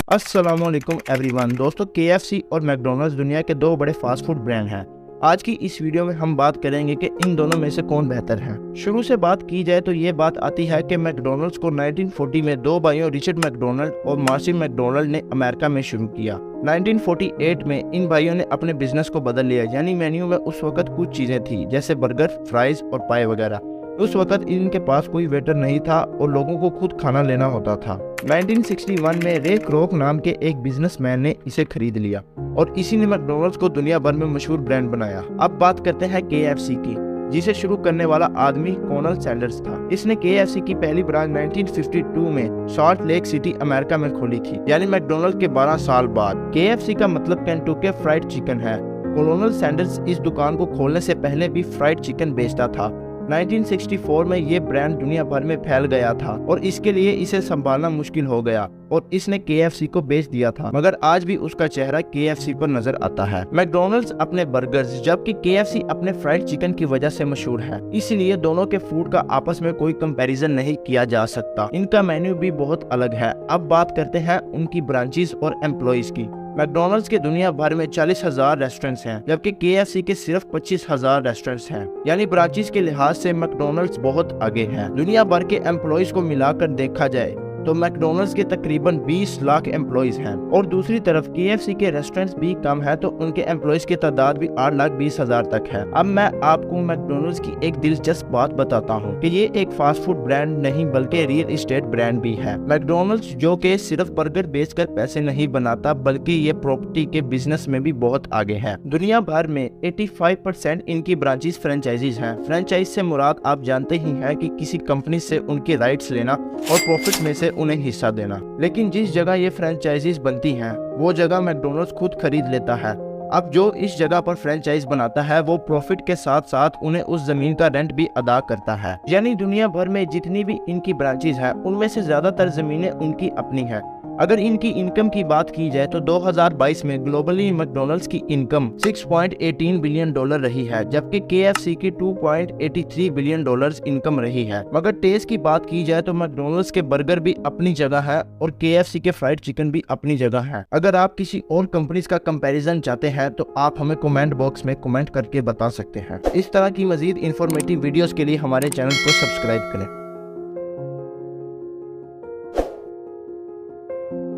अस्सलामुअलैकुम एवरीवन। दोस्तों, KFC और मैकडोनल्ड्स दुनिया के दो बड़े फास्ट फूड ब्रांड हैं। आज की इस वीडियो में हम बात करेंगे कि इन दोनों में से कौन बेहतर है। शुरू से बात की जाए तो ये बात आती है कि मैकडोनल्ड्स को 1940 में दो भाइयों रिचर्ड मैकडोनल्ड और मार्सिन मैकडोनल्ड ने अमेरिका में शुरू किया। 1948 में इन भाइयों ने अपने बिजनेस को बदल लिया, यानी मेन्यू में उस वक्त कुछ चीजें थी जैसे बर्गर, फ्राइज और पाए वगैरह। उस वक्त इनके पास कोई वेटर नहीं था और लोगों को खुद खाना लेना होता था। 1961 में रे क्रोक नाम के एक बिजनेसमैन ने इसे खरीद लिया और इसी ने मैकडोनल्ड्स को दुनिया भर में मशहूर ब्रांड बनाया। अब बात करते हैं KFC की, जिसे शुरू करने वाला आदमी कर्नल सैंडर्स था। इसने KFC की पहली ब्रांच 1952 में सॉल्ट लेक सिटी अमेरिका में खोली थी, यानी मैकडोनल्ड्स के 12 साल बाद। KFC का मतलब केंटुकी फ्राइड चिकन है। कर्नल सैंडर्स इस दुकान को खोलने से पहले भी फ्राइड चिकन बेचता था। 1964 में ये ब्रांड दुनिया भर में फैल गया था और इसके लिए इसे संभालना मुश्किल हो गया और इसने KFC को बेच दिया था, मगर आज भी उसका चेहरा KFC पर नजर आता है। मैकडोनल्ड्स अपने बर्गर्स जबकि KFC अपने फ्राइड चिकन की वजह से मशहूर है, इसलिए दोनों के फूड का आपस में कोई कंपैरिजन नहीं किया जा सकता। इनका मेन्यू भी बहुत अलग है। अब बात करते हैं उनकी ब्रांचेस और एम्प्लॉइज की। मैकडोनल्ड्स के दुनिया भर में 40,000 रेस्टोरेंट्स हैं, जबकि KFC के सिर्फ 25,000 रेस्टोरेंट्स हैं, यानी ब्रांचेस के लिहाज से मैकडोनल्ड्स बहुत आगे है। दुनिया भर के एम्प्लॉइज को मिलाकर देखा जाए तो मैकडोनल्ड्स के तकरीबन 20 लाख एम्प्लॉइज हैं और दूसरी तरफ KFC के रेस्टोरेंट्स भी कम है तो उनके एम्प्लॉइज की तादाद भी 8,20,000 तक है। अब मैं आपको मैकडोनल्ड्स की एक दिलचस्प बात बताता हूँ कि ये एक फास्ट फूड ब्रांड नहीं बल्कि रियल एस्टेट ब्रांड भी है। मैकडोनल्ड्स जो कि सिर्फ बर्गर बेचकर पैसे नहीं बनाता बल्कि ये प्रॉपर्टी के बिजनेस में भी बहुत आगे है। दुनिया भर में 85% इनकी ब्रांचेस फ्रेंचाइजीज हैं। फ्रेंचाइज से मुराद आप जानते ही हैं कि किसी कंपनी से उनके राइट्स लेना और प्रॉफिट में से उन्हें हिस्सा देना। लेकिन जिस जगह ये फ्रेंचाइजीज बनती हैं वो जगह मैकडोनल्ड्स खुद खरीद लेता है। अब जो इस जगह पर फ्रेंचाइज बनाता है वो प्रॉफिट के साथ साथ उन्हें उस जमीन का रेंट भी अदा करता है। यानी दुनिया भर में जितनी भी इनकी ब्रांचेज है उनमें से ज्यादातर जमीनें उनकी अपनी है। अगर इनकी इनकम की बात की जाए तो 2022 में ग्लोबली मैकडोनल्ड्स की इनकम $6.18 बिलियन रही है, जबकि KFC की $2.83 बिलियन इनकम रही है। मगर टेस्ट की बात की जाए तो मैकडोनल्ड्स के बर्गर भी अपनी जगह है और KFC के फ्राइड चिकन भी अपनी जगह है। अगर आप किसी और कंपनीज का कंपैरिजन चाहते हैं तो आप हमें कमेंट बॉक्स में कमेंट करके बता सकते हैं। इस तरह की मजीद इंफॉर्मेटिव वीडियोस के लिए हमारे चैनल को सब्सक्राइब करें।